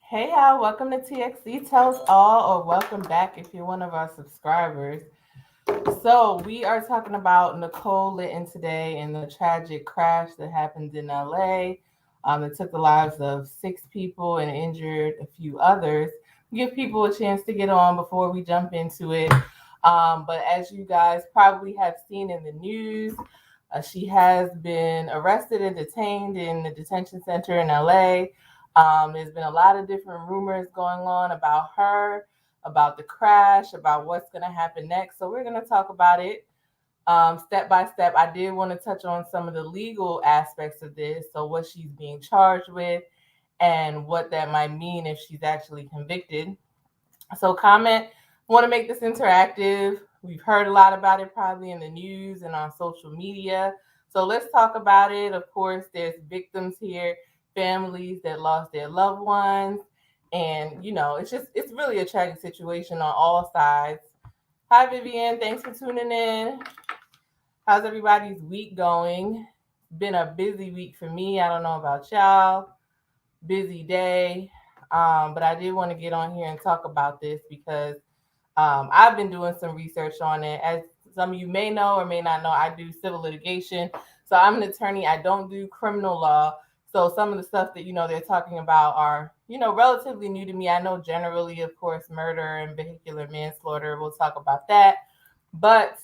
Hey y'all, welcome to TXC Tells All, or welcome back if you're one of our subscribers. So, we are talking about Nicole Linton today and the tragic crash that happened in LA. It took the lives of 6 people and injured a few others. Give people a chance to get on before we jump into it. But as you guys probably have seen in the news, she has been arrested and detained in the detention center in LA. There's been a lot of different rumors going on about her, about the crash, about what's going to happen next. So we're going to talk about it step by step. I did want to touch on some of the legal aspects of this. So, what she's being charged with and what that might mean if she's actually convicted. So, comment. Want to make this interactive. We've heard a lot about it probably in the news and on social media. So, let's talk about it. Of course, there's victims here, families that lost their loved ones. And, it's really a tragic situation on all sides. Hi, Vivian. Thanks for tuning in. How's everybody's week going? Been a busy week for me. I don't know about y'all. Busy day. But I did want to get on here and talk about this because I've been doing some research on it. As some of you may know or may not know, I do civil litigation. So I'm an attorney. I don't do criminal law. So some of the stuff that, they're talking about are, relatively new to me. I know generally, of course, murder and vehicular manslaughter. We'll talk about that. But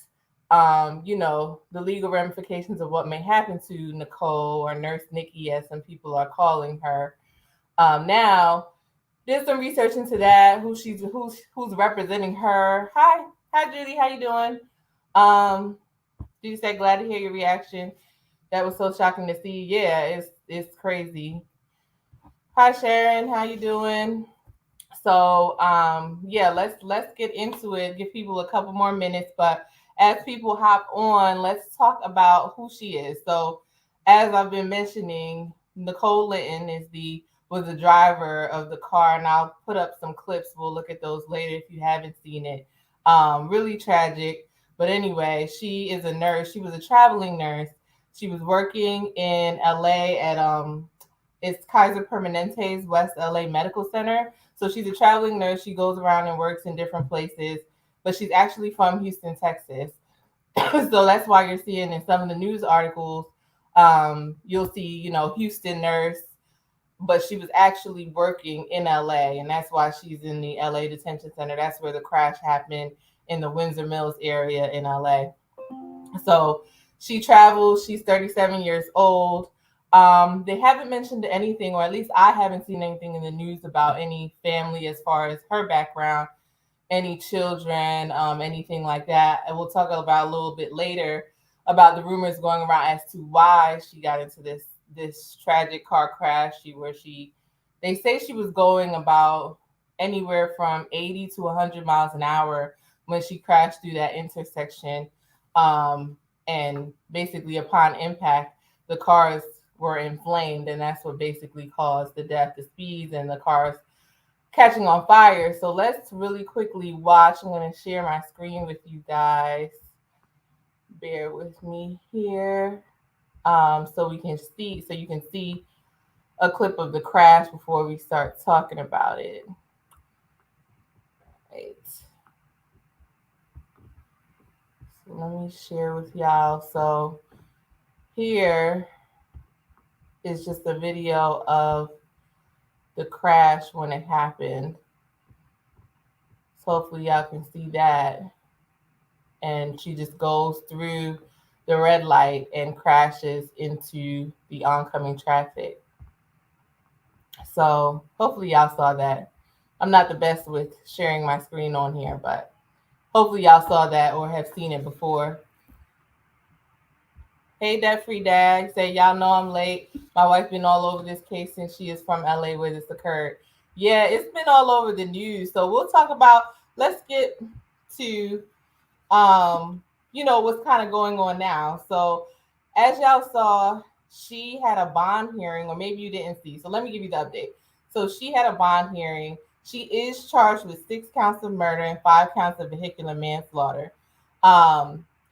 the legal ramifications of what may happen to Nicole or Nurse Nikki, as some people are calling her. Now, did some research into that. Who's representing her? Hi, Judy. How you doing? Um, did you say glad to hear your reaction? That was so shocking to see. Yeah, it's crazy. Hi, Sharon. How you doing? So yeah, let's get into it. Give people a couple more minutes, but as people hop on, let's talk about who she is. So as I've been mentioning, Nicole Linton was the driver of the car, and I'll put up some clips. We'll look at those later if you haven't seen it. Really tragic. But anyway, she is a nurse. She was a traveling nurse. She was working in LA at it's Kaiser Permanente's West LA Medical Center. So she's a traveling nurse. She goes around and works in different places, but she's actually from Houston, Texas. So that's why you're seeing in some of the news articles, you'll see, Houston nurse, but she was actually working in LA, and that's why she's in the LA detention center. That's where the crash happened in the Windsor Mills area in LA. So she travels. She's 37 years old. They haven't mentioned anything, or at least I haven't seen anything in the news about any family as far as her background, any children, anything like that. And we'll talk about a little bit later about the rumors going around as to why she got into this tragic car crash. They say she was going about anywhere from 80 to 100 miles an hour when she crashed through that intersection. And basically, upon impact, the cars were inflamed, and that's what basically caused the death, the speeds, and the cars catching on fire. So let's really quickly watch. I'm going to share my screen with you guys. Bear with me here, so you can see a clip of the crash before we start talking about it. Right. So let me share with y'all. So here is just a video of the crash when it happened. So hopefully y'all can see that. And she just goes through the red light and crashes into the oncoming traffic. So hopefully y'all saw that. I'm not the best with sharing my screen on here, but hopefully y'all saw that or have seen it before. Hey, Debt Free Dad. Say, y'all know I'm late. My wife's been all over this case since she is from LA where this occurred. Yeah, it's been all over the news. So we'll talk about, let's get to, what's kind of going on now. So as y'all saw, she had a bond hearing, or maybe you didn't see. So let me give you the update. So she had a bond hearing. She is charged with 6 counts of murder and 5 counts of vehicular manslaughter.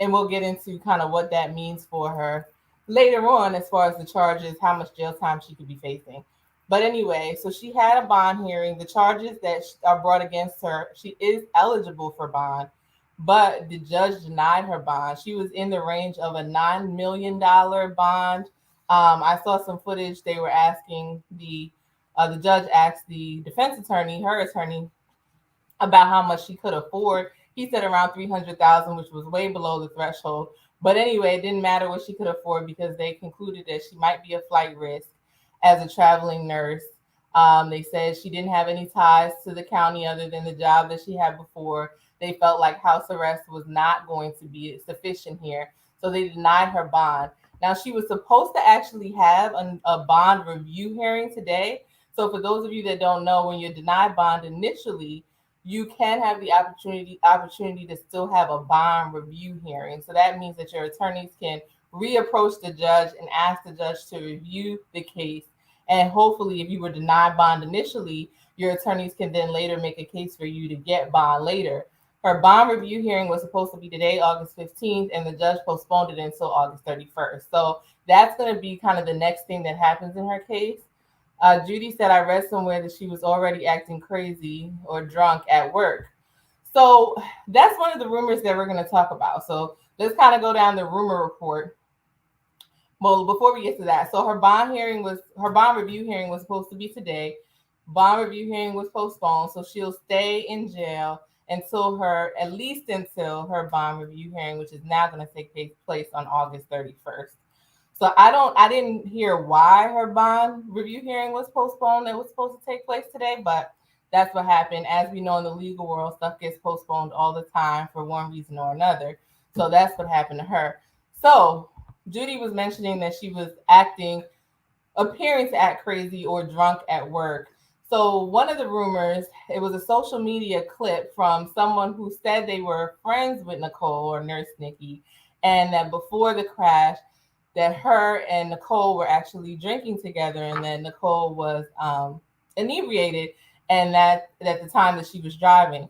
And we'll get into kind of what that means for her later on as far as the charges, how much jail time she could be facing. But anyway, so she had a bond hearing. The charges that are brought against her, she is eligible for bond, but the judge denied her bond. She was in the range of a $9 million bond. I saw some footage. They were asking the judge asked the defense attorney, her attorney, about how much she could afford. He said around 300,000, which was way below the threshold. But anyway, it didn't matter what she could afford because they concluded that she might be a flight risk as a traveling nurse. They said she didn't have any ties to the county other than the job that she had before. They felt like house arrest was not going to be sufficient here, so they denied her bond. Now, she was supposed to actually have a bond review hearing today. So for those of you that don't know, when you're denied bond initially, you can have the opportunity to still have a bond review hearing. So that means that your attorneys can reapproach the judge and ask the judge to review the case. And hopefully, if you were denied bond initially, your attorneys can then later make a case for you to get bond later. Her bond review hearing was supposed to be today, August 15th, and the judge postponed it until August 31st. So that's going to be kind of the next thing that happens in her case. Judy said, I read somewhere that she was already acting crazy or drunk at work. So that's one of the rumors that we're going to talk about. So let's kind of go down the rumor report. Well, before we get to that, so her bond review hearing was supposed to be today. Bond review hearing was postponed, so she'll stay in jail at least until her bond review hearing, which is now going to take place on August 31st. So I didn't hear why her bond review hearing was postponed. It was supposed to take place today, but that's what happened. As we know, in the legal world, stuff gets postponed all the time for one reason or another. So that's what happened to her. So Judy was mentioning that she was appearing to act crazy or drunk at work. So one of the rumors, it was a social media clip from someone who said they were friends with Nicole or Nurse Nikki, and that before the crash, that her and Nicole were actually drinking together, and that Nicole was inebriated, and that at the time that she was driving.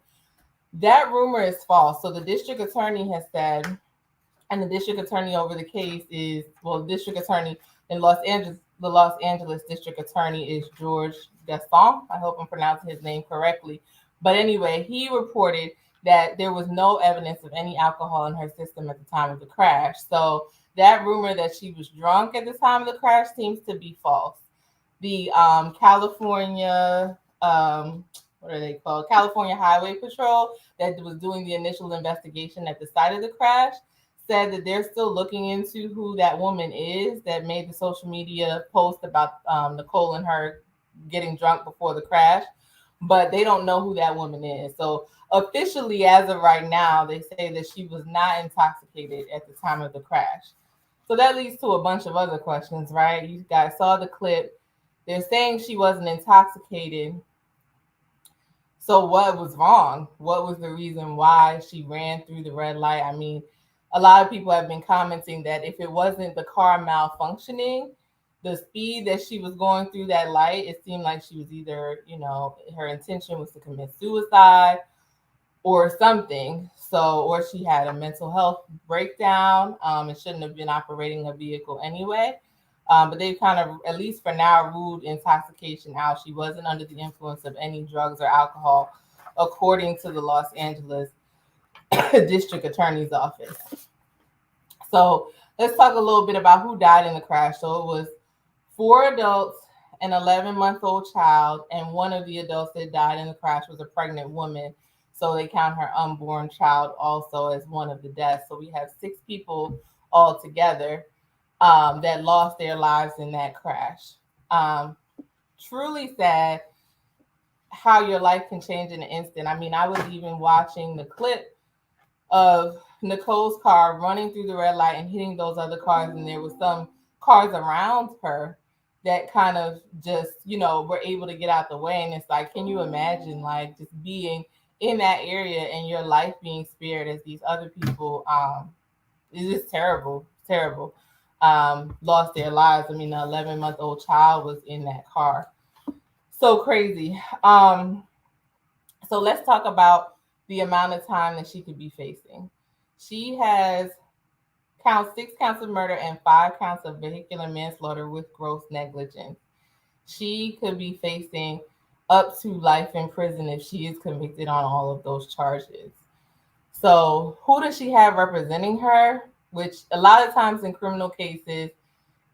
That rumor is false. So the district attorney has said, and the district attorney over the case is, district attorney in Los Angeles, the Los Angeles district attorney is George Gaston. I hope I'm pronouncing his name correctly. But anyway, he reported that there was no evidence of any alcohol in her system at the time of the crash. So that rumor that she was drunk at the time of the crash seems to be false. The California, what are they called? California Highway Patrol that was doing the initial investigation at the site of the crash said that they're still looking into who that woman is that made the social media post about Nicole and her getting drunk before the crash, but they don't know who that woman is. So officially, as of right now, they say that she was not intoxicated at the time of the crash. So that leads to a bunch of other questions, right? You guys saw the clip. They're saying she wasn't intoxicated. So what was wrong? What was the reason why she ran through the red light? I mean, a lot of people have been commenting that if it wasn't the car malfunctioning, the speed that she was going through that light, it seemed like she was either, her intention was to commit suicide or something. So, or she had a mental health breakdown and shouldn't have been operating a vehicle anyway. But they've kind of, at least for now, ruled intoxication out. She wasn't under the influence of any drugs or alcohol, according to the Los Angeles District Attorney's Office. So let's talk a little bit about who died in the crash. So it was 4 adults, an 11-month-old child, and one of the adults that died in the crash was a pregnant woman. So they count her unborn child also as one of the deaths. So we have 6 people altogether that lost their lives in that crash. Truly sad how your life can change in an instant. I mean, I was even watching the clip of Nicole's car running through the red light and hitting those other cars, and there was some cars around her that kind of just, were able to get out the way. And it's like, can you imagine like just being in that area and your life being spared as these other people it's just terrible lost their lives. I mean, the 11-month-old child was in that car. So crazy. So let's talk about the amount of time that she could be facing. She has 6 counts of murder and 5 counts of vehicular manslaughter with gross negligence. she could be facing up to life in prison if she is convicted on all of those charges. So, who does she have representing her? Which a lot of times in criminal cases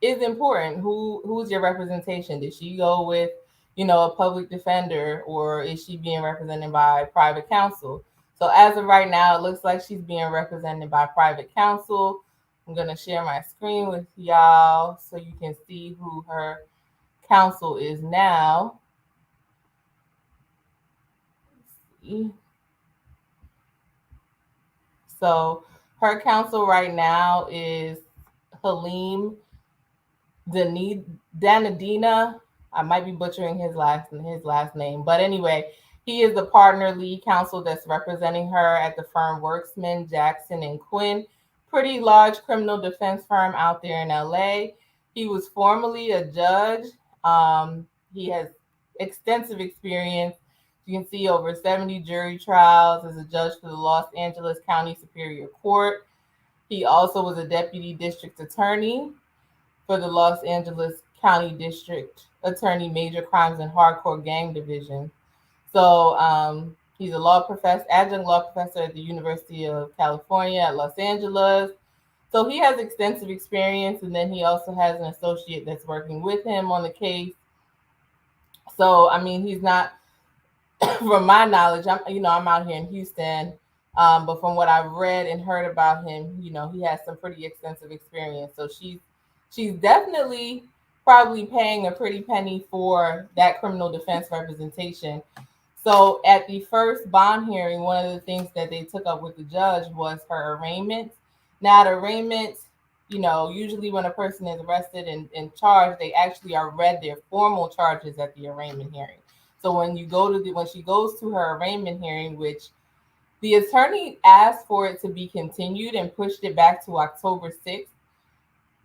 is important. Who's your representation? Did she go with, a public defender, or is she being represented by private counsel? So as of right now, it looks like she's being represented by private counsel. I'm gonna share my screen with y'all so you can see who her counsel is now. So her counsel right now is Halim Danadina. I might be butchering his last name, but anyway, he is the partner lead counsel that's representing her at the firm Worksman, Jackson and Quinn, pretty large criminal defense firm out there in LA. He was formerly a judge. He has extensive experience. You can see over 70 jury trials as a judge for the Los Angeles County Superior Court. He also was a deputy district attorney for the Los Angeles County District Attorney Major Crimes and Hardcore Gang Division. So he's a adjunct law professor at the University of California at Los Angeles. So he has extensive experience, and then he also has an associate that's working with him on the case. So I mean, he's not, from my knowledge, I'm out here in Houston, but from what I've read and heard about him, he has some pretty extensive experience. So she's definitely probably paying a pretty penny for that criminal defense representation. So at the first bond hearing, one of the things that they took up with the judge was her arraignment. Now, the arraignment, usually when a person is arrested and charged, they actually are read their formal charges at the arraignment hearing. So when she goes to her arraignment hearing, which the attorney asked for it to be continued and pushed it back to October 6th.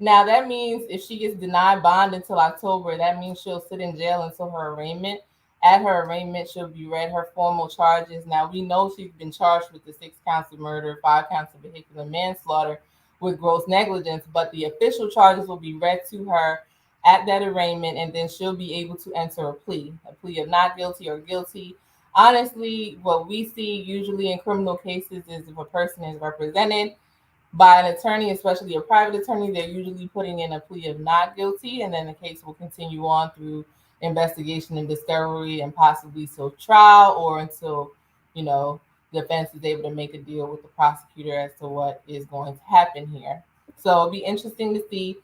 Now, that means if she gets denied bond until October, that means she'll sit in jail until her arraignment. At her arraignment, she'll be read her formal charges. Now, we know she's been charged with the 6 counts of murder, 5 counts of vehicular manslaughter with gross negligence, but the official charges will be read to her at that arraignment, and then she'll be able to enter a plea of not guilty or guilty. Honestly, what we see usually in criminal cases is if a person is represented by an attorney, especially a private attorney, they're usually putting in a plea of not guilty, and then the case will continue on through investigation and discovery and possibly till trial, or until, the defense is able to make a deal with the prosecutor as to what is going to happen here. So it'll be interesting to see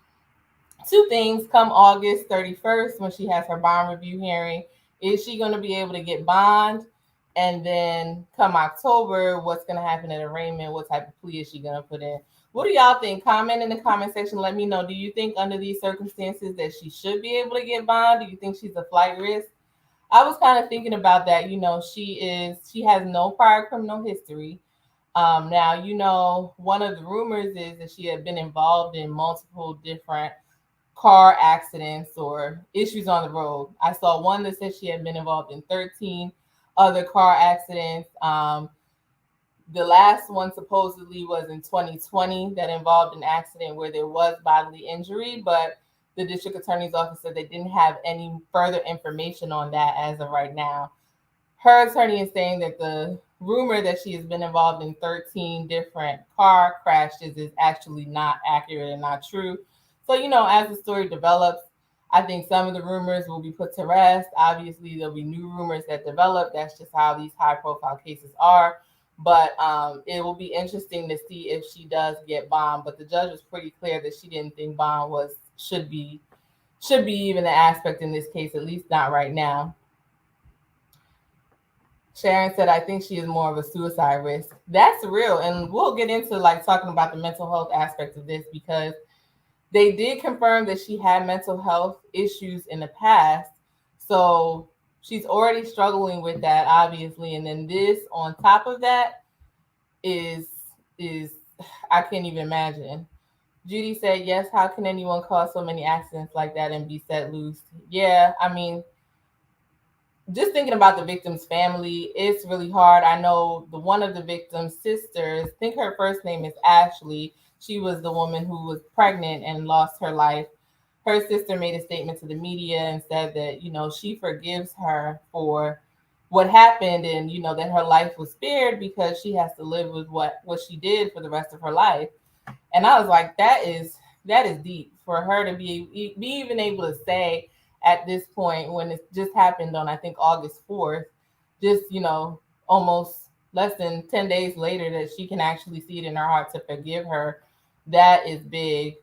two things come August 31st when she has her bond review hearing. Is she going to be able to get bond? And then come October, what's going to happen at arraignment? What type of plea is she going to put in? What do y'all think? Comment in the comment section. Let me know. Do you think under these circumstances that she should be able to get bond? Do you think she's a flight risk? I was kind of thinking about that. She has no prior criminal history. Now, one of the rumors is that she had been involved in multiple different car accidents or issues on the road. I saw one that said she had been involved in 13 other car accidents. The last one supposedly was in 2020 that involved an accident where there was bodily injury, but the district attorney's office said they didn't have any further information on that as of right now. Her attorney is saying that the rumor that she has been involved in 13 different car crashes is actually not accurate and not true. So, as the story develops, I think some of the rumors will be put to rest. Obviously, there'll be new rumors that develop. That's just how these high-profile cases are. But it will be interesting to see if she does get bond. But the judge was pretty clear that she didn't think bond should be even an aspect in this case, at least not right now. Sharon said, I think she is more of a suicide risk. That's real. And we'll get into talking about the mental health aspect of this, because they did confirm that she had mental health issues in the past. So she's already struggling with that, obviously. And then this on top of that is I can't even imagine. Judy said, yes, how can anyone cause so many accidents like that and be set loose? Yeah, I mean, just thinking about the victim's family, it's really hard. I know one of the victim's sisters, I think her first name is Ashley. She was the woman who was pregnant and lost her life. her sister made a statement to the media and said that, she forgives her for what happened, and, that her life was spared because she has to live with what she did for the rest of her life. And I was like, that is deep for her to be even able to say at this point, when it just happened on, I think, August 4th, just, almost less than 10 days later, that she can actually see it in her heart to forgive her. That is big.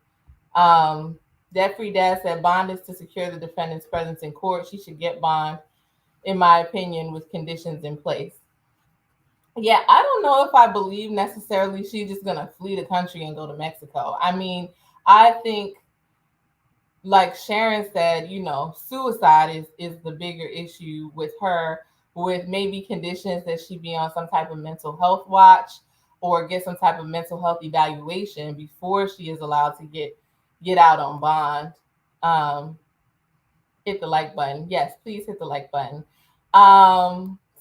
Debt Free Dad said bond is to secure the defendant's presence in court. She should get bond, in my opinion, with conditions in place. Yeah, I don't know if I believe necessarily she's just gonna flee the country and go to Mexico. I mean, I think, like Sharon said, suicide is the bigger issue with her, with maybe conditions that she be on some type of mental health watch or get some type of mental health evaluation before she is allowed to get out on bond. Um, Hit the like button. Yes, please hit the like button.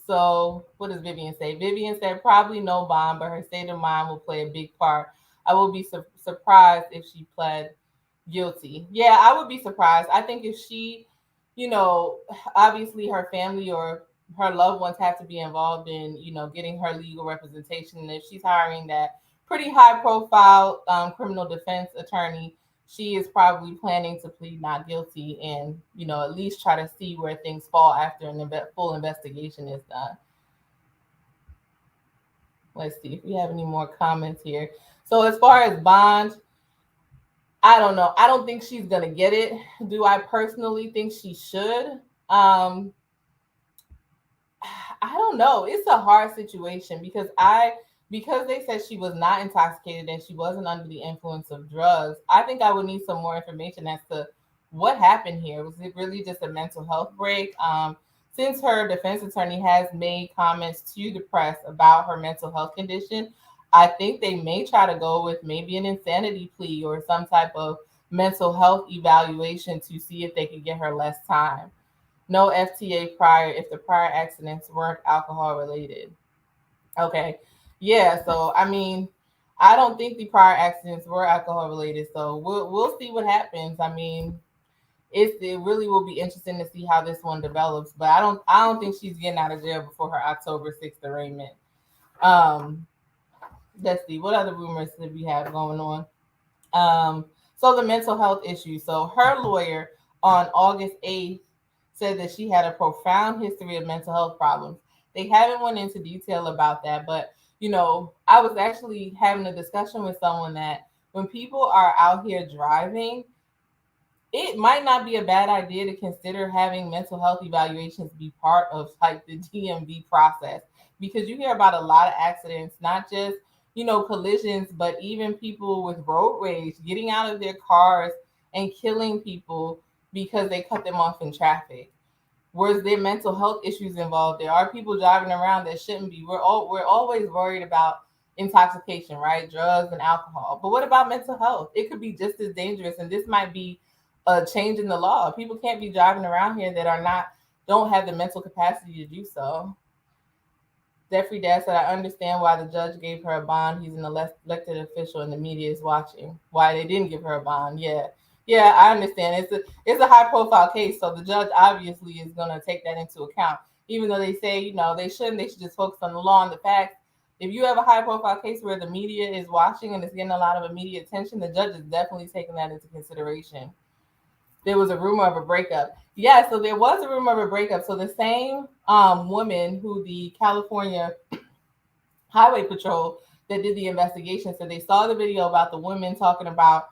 So what does Vivian say? Vivian said probably no bond, but her state of mind will play a big part. I will be surprised if she pled guilty. Yeah, I would be surprised. I think if she, you know, obviously her family or her loved ones have to be involved in, getting her legal representation. And if she's hiring that pretty high profile criminal defense attorney, she is probably planning to plead not guilty and, at least try to see where things fall after an full investigation is done. Let's see if we have any more comments here. So as far as bond, I don't know. I don't think she's going to get it. Do I personally think she should? I don't know. It's a hard situation because they said she was not intoxicated and she wasn't under the influence of drugs. I think I would need some more information as to what happened here. Was it really just a mental health break? Since her defense attorney has made comments to the press about her mental health condition, I think they may try to go with maybe an insanity plea or some type of mental health evaluation to see if they could get her less time. No FTA prior if the prior accidents weren't alcohol related. Okay. Yeah. So, I mean, I don't think the prior accidents were alcohol related. So we'll see what happens. I mean, it really will be interesting to see how this one develops. But I don't think she's getting out of jail before her October 6th arraignment. Let's see, what other rumors did we have going on? So the mental health issue. So her lawyer on August 8th said that she had a profound history of mental health problems. They haven't went into detail about that, but I was actually having a discussion with someone that when people are out here driving, it might not be a bad idea to consider having mental health evaluations be part of like the DMV process, because you hear about a lot of accidents, not just collisions, but even people with road rage getting out of their cars and killing people because they cut them off in traffic. Where's there mental health issues involved? There are people driving around that shouldn't be. We're always worried about intoxication, right? Drugs and alcohol. But what about mental health? It could be just as dangerous, and this might be a change in the law. People can't be driving around here that don't have the mental capacity to do so. Jeffrey Dad said, I understand why the judge gave her a bond. He's an elected official and the media is watching. Why they didn't give her a bond. Yeah, I understand. It's a high profile case, so the judge obviously is going to take that into account. Even though they say, they shouldn't, they should just focus on the law and the facts. If you have a high profile case where the media is watching and it's getting a lot of immediate attention, the judge is definitely taking that into consideration. There was a rumor of a breakup. Yeah, so there was a rumor of a breakup. So the same woman who the California Highway Patrol that did the investigation said they saw the video about the women talking about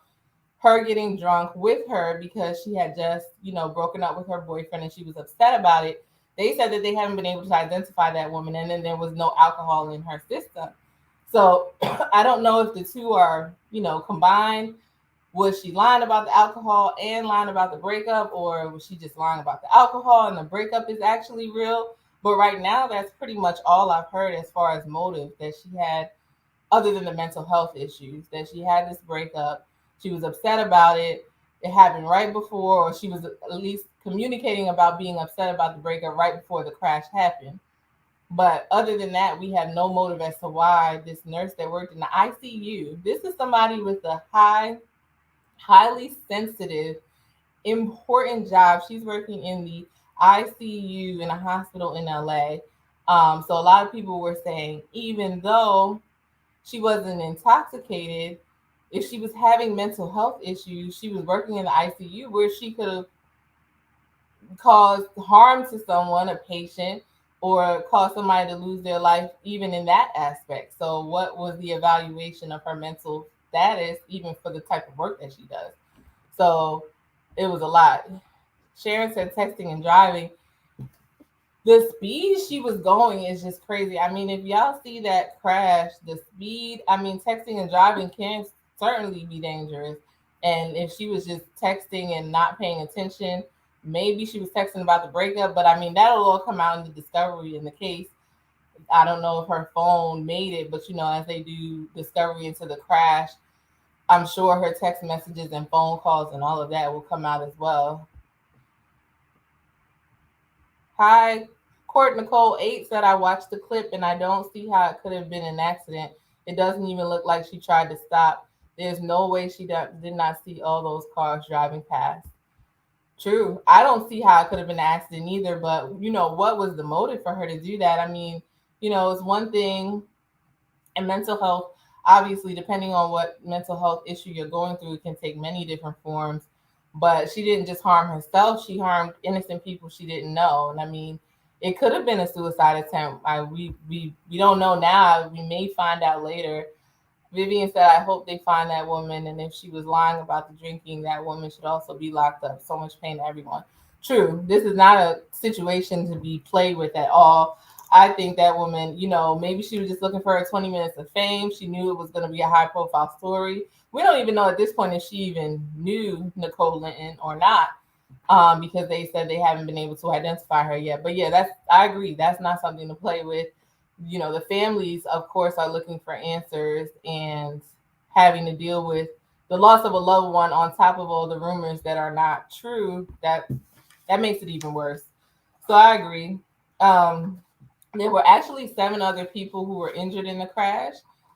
her getting drunk with her because she had just, broken up with her boyfriend and she was upset about it. They said that they haven't been able to identify that woman, and then there was no alcohol in her system. So I don't know if the two are, combined. Was she lying about the alcohol and lying about the breakup, or was she just lying about the alcohol and the breakup is actually real? But right now, that's pretty much all I've heard as far as motive that she had, other than the mental health issues, that she had this breakup. She was upset about it. It happened right before, or she was at least communicating about being upset about the breakup right before the crash happened. But other than that, we have no motive as to why this nurse that worked in the ICU, this is somebody with a highly sensitive important job. She's working in the ICU in a hospital in LA. So a lot of people were saying, even though she wasn't intoxicated, if she was having mental health issues, she was working in the ICU where she could have caused harm to someone, a patient, or caused somebody to lose their life, even in that aspect. So, what was the evaluation of her mental status, even for the type of work that she does? So, it was a lot. Sharon said texting and driving. The speed she was going is just crazy. I mean, if y'all see that crash, the speed, I mean, texting and driving can certainly be dangerous. And if she was just texting and not paying attention, maybe she was texting about the breakup, but I mean, that'll all come out in the discovery in the case. I don't know if her phone made it, but as they do discovery into the crash, I'm sure her text messages and phone calls and all of that will come out as well. Hi, Court Nicole 8 said I watched the clip and I don't see how it could have been an accident. It doesn't even look like she tried to stop. There's no way she did not see all those cars driving past. True. I don't see how it could have been an accident either, but what was the motive for her to do that? I mean, it's one thing, and mental health, obviously, depending on what mental health issue you're going through, it can take many different forms. But she didn't just harm herself; she harmed innocent people she didn't know. And I mean, it could have been a suicide attempt. We don't know now. We may find out later. Vivian said, I hope they find that woman. And if she was lying about the drinking, that woman should also be locked up. So much pain to everyone. True. This is not a situation to be played with at all. I think that woman, maybe she was just looking for her 20 minutes of fame. She knew it was going to be a high profile story. We don't even know at this point if she even knew Nicole Linton or not, because they said they haven't been able to identify her yet. But yeah, I agree. That's not something to play with. The families, of course, are looking for answers and having to deal with the loss of a loved one on top of all the rumors that are not true. That makes it even worse. So I agree. There were actually 7 other people who were injured in the crash,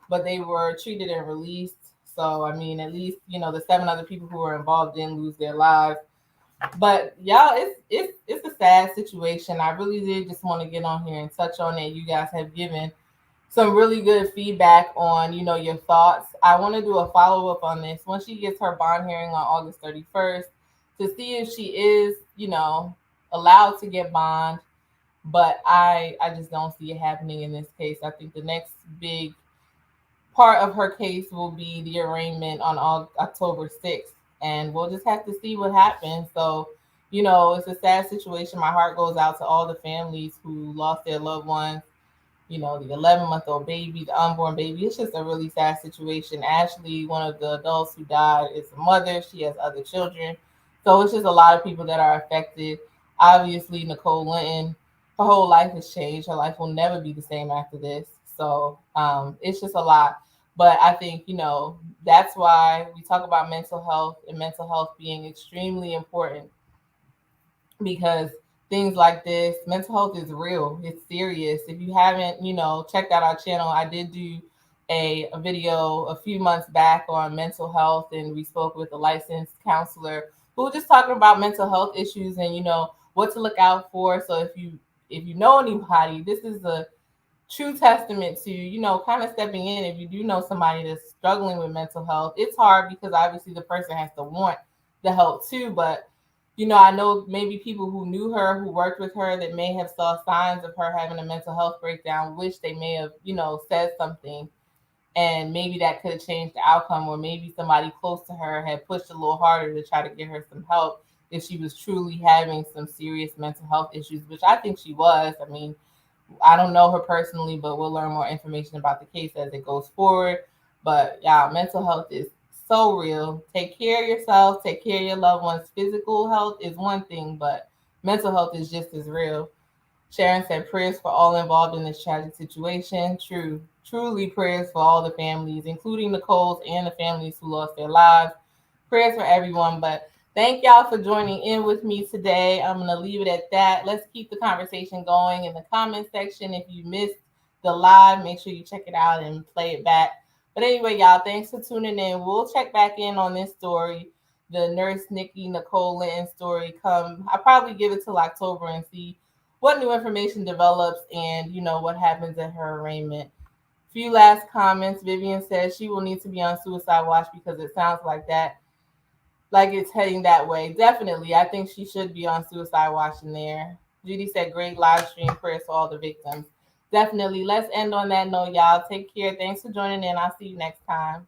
but they were treated and released. So I mean, at least the 7 other people who were involved didn't lose their lives. But y'all, it's a sad situation. I really did just want to get on here and touch on it. You guys have given some really good feedback on, your thoughts. I want to do a follow up on this once she gets her bond hearing on August 31st to see if she is, allowed to get bond. But I just don't see it happening in this case. I think the next big part of her case will be the arraignment on October 6th. And we'll just have to see what happens. So, it's a sad situation. My heart goes out to all the families who lost their loved ones, the 11-month-old baby, the unborn baby. It's just a really sad situation. Ashley, one of the adults who died, is a mother. She has other children. So it's just a lot of people that are affected. Obviously, Nicole Linton, her whole life has changed. Her life will never be the same after this. So it's just a lot. But I think, that's why we talk about mental health and mental health being extremely important, because things like this, mental health is real. It's serious. If you haven't, checked out our channel, I did do a video a few months back on mental health, and we spoke with a licensed counselor who was just talking about mental health issues and, what to look out for. So if you know anybody, this is a true testament to, kind of stepping in. If you do know somebody that's struggling with mental health, it's hard because obviously the person has to want the help too. But, I know maybe people who knew her, who worked with her, that may have saw signs of her having a mental health breakdown, wish they may have, said something, and maybe that could have changed the outcome, or maybe somebody close to her had pushed a little harder to try to get her some help if she was truly having some serious mental health issues, which I think she was. I mean, I don't know her personally, but we'll learn more information about the case as it goes forward. But yeah, mental health is so real. Take care of yourself, take care of your loved ones. Physical health is one thing, but mental health is just as real. Sharon said prayers for all involved in this tragic situation. Truly prayers for all the families, including Nicole's and the families who lost their lives. Prayers for everyone. But thank y'all for joining in with me today. I'm going to leave it at that. Let's keep the conversation going in the comment section. If you missed the live, make sure you check it out and play it back. But anyway, y'all, thanks for tuning in. We'll check back in on this story the Nurse Nikki Nicole Linton story come. I probably give it till October and see what new information develops and what happens at her arraignment. Few last comments. Vivian says she will need to be on suicide watch because it sounds like it's heading that way. Definitely, I think she should be on suicide watch in there. Judy said, "Great live stream, prayers for all the victims." Definitely. Let's end on that note, y'all. Take care. Thanks for joining in. I'll see you next time.